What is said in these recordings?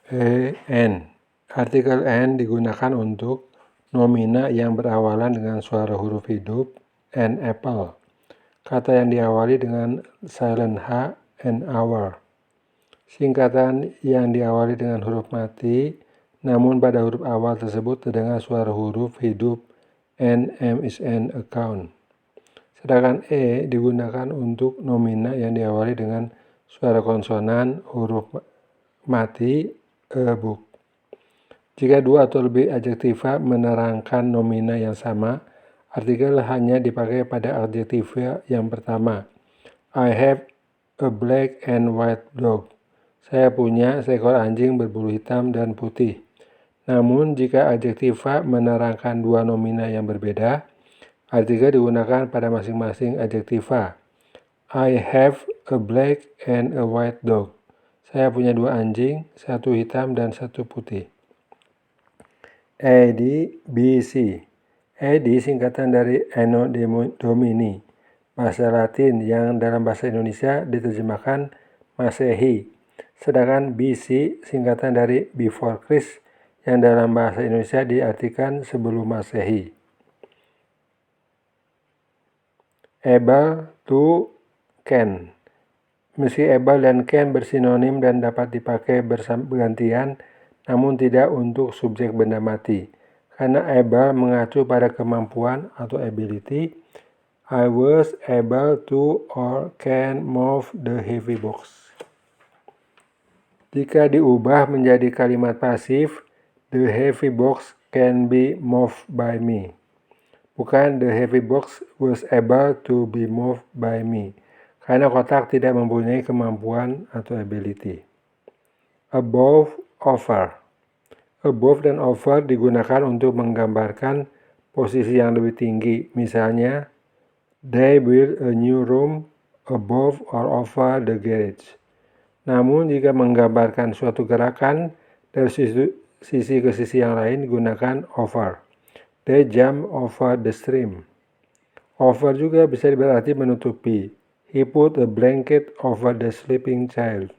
N. Artikel N digunakan untuk nomina yang berawalan dengan suara huruf hidup, an apple. Kata yang diawali dengan silent H, an hour. Singkatan yang diawali dengan huruf mati, namun pada huruf awal tersebut terdengar suara huruf hidup, an, am is an account. Sedangkan E digunakan untuk nomina yang diawali dengan suara konsonan huruf mati, a book. Jika dua atau lebih adjektiva menerangkan nomina yang sama, artikel hanya dipakai pada adjektiva yang pertama. I have a black and white dog. Saya punya seekor anjing berbulu hitam dan putih. Namun, jika adjektiva menerangkan dua nomina yang berbeda, artikel digunakan pada masing-masing adjektiva. I have a black and a white dog. Saya punya dua anjing, satu hitam dan satu putih. AD-BC. AD singkatan dari Anno Domini, bahasa Latin yang dalam bahasa Indonesia diterjemahkan Masehi. Sedangkan BC singkatan dari Before Christ yang dalam bahasa Indonesia diartikan sebelum Masehi. Able to can. Meski able dan can bersinonim dan dapat dipakai bergantian, namun tidak untuk subjek benda mati. Karena able mengacu pada kemampuan atau ability. I was able to or can move the heavy box. Jika diubah menjadi kalimat pasif, the heavy box can be moved by me. Bukan the heavy box was able to be moved by me. Karena kotak tidak mempunyai kemampuan atau ability. Above, over. Above dan over digunakan untuk menggambarkan posisi yang lebih tinggi. Misalnya, they build a new room above or over the garage. Namun, jika menggambarkan suatu gerakan dari sisi ke sisi yang lain, gunakan over. They jump over the stream. Over juga bisa berarti menutupi. He put a blanket over the sleeping child.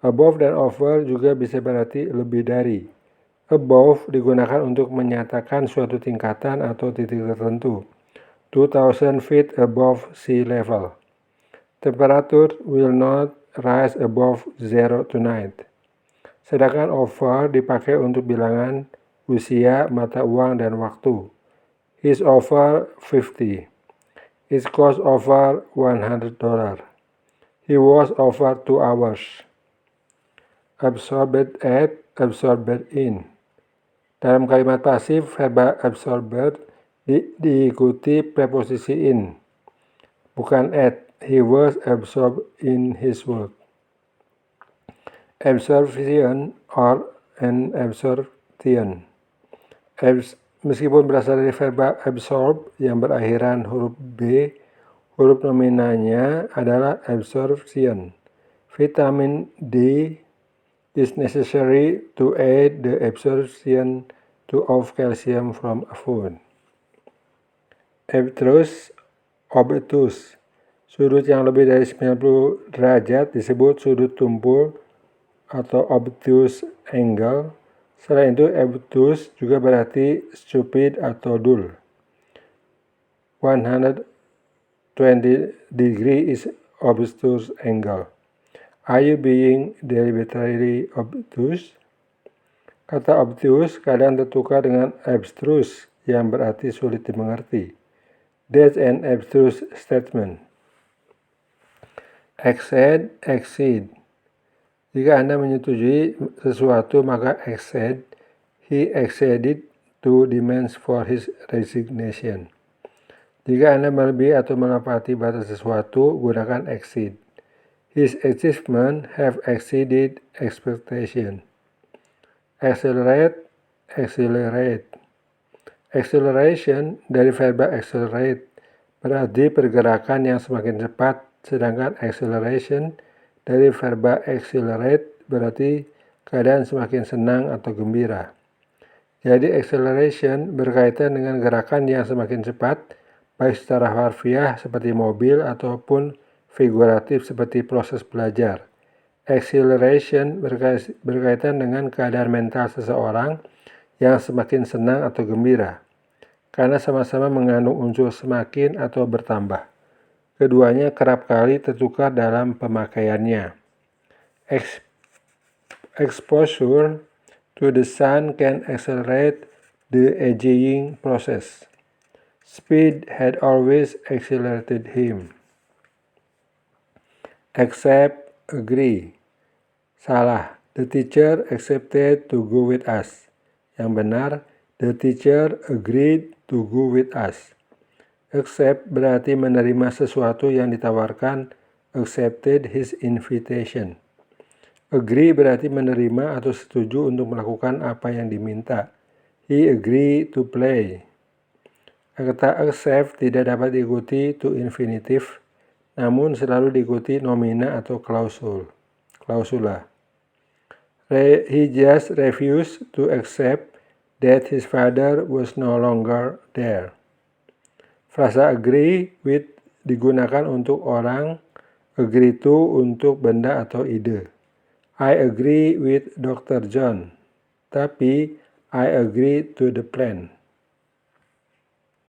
Above dan over juga bisa berarti lebih dari. Above digunakan untuk menyatakan suatu tingkatan atau titik tertentu. 2,000 feet above sea level. Temperature will not rise above zero tonight. Sedangkan over dipakai untuk bilangan usia, mata uang, dan waktu. He's over 50. It cost over $100. He was over 2 hours. Absorbed at, absorbed in. Dalam kalimat pasif, verba absorbed diikuti preposisi in, bukan at. He was absorbed in his work. Absorption or an absorption. Meskipun berasal dari verba absorb yang berakhiran huruf B, huruf nominanya adalah absorption. Vitamin D is necessary to aid the absorption of calcium from a food. Obtuse, obtuse. Sudut yang lebih dari 90 derajat disebut sudut tumpul atau obtuse angle. Selain itu, obtuse juga berarti stupid atau dull. 120 degree is obtuse angle. Are you being deliberately obtuse? Kata obtuse kadang tertukar dengan abstruse yang berarti sulit dimengerti. That's an abstruse statement. Exceed, exceed. Jika Anda menyetujui sesuatu, maka exceed. He acceded to demands for his resignation. Jika Anda melebihi atau melewati batas sesuatu, gunakan exceed. His achievements have exceeded expectation. Accelerate, accelerate. Acceleration dari verba accelerate berarti pergerakan yang semakin cepat, sedangkan acceleration dari verba accelerate berarti keadaan semakin senang atau gembira. Jadi acceleration berkaitan dengan gerakan yang semakin cepat, baik secara harfiah seperti mobil ataupun figuratif seperti proses belajar. Exhilaration berkaitan dengan keadaan mental seseorang yang semakin senang atau gembira, karena sama-sama mengandung unsur semakin atau bertambah. Keduanya kerap kali tertukar dalam pemakaiannya. Exposure to the sun can accelerate the aging process. Speed had always accelerated him. Accept, agree. Salah. The teacher accepted to go with us. Yang benar, the teacher agreed to go with us. Accept berarti menerima sesuatu yang ditawarkan, accepted his invitation. Agree berarti menerima atau setuju untuk melakukan apa yang diminta. He agreed to play. Kata accept tidak dapat diikuti to infinitive, namun selalu diikuti nomina atau klausula. He just refused to accept that his father was no longer there. Frasa agree with digunakan untuk orang, agree to untuk benda atau ide. I agree with Dr. John, tapi I agree to the plan.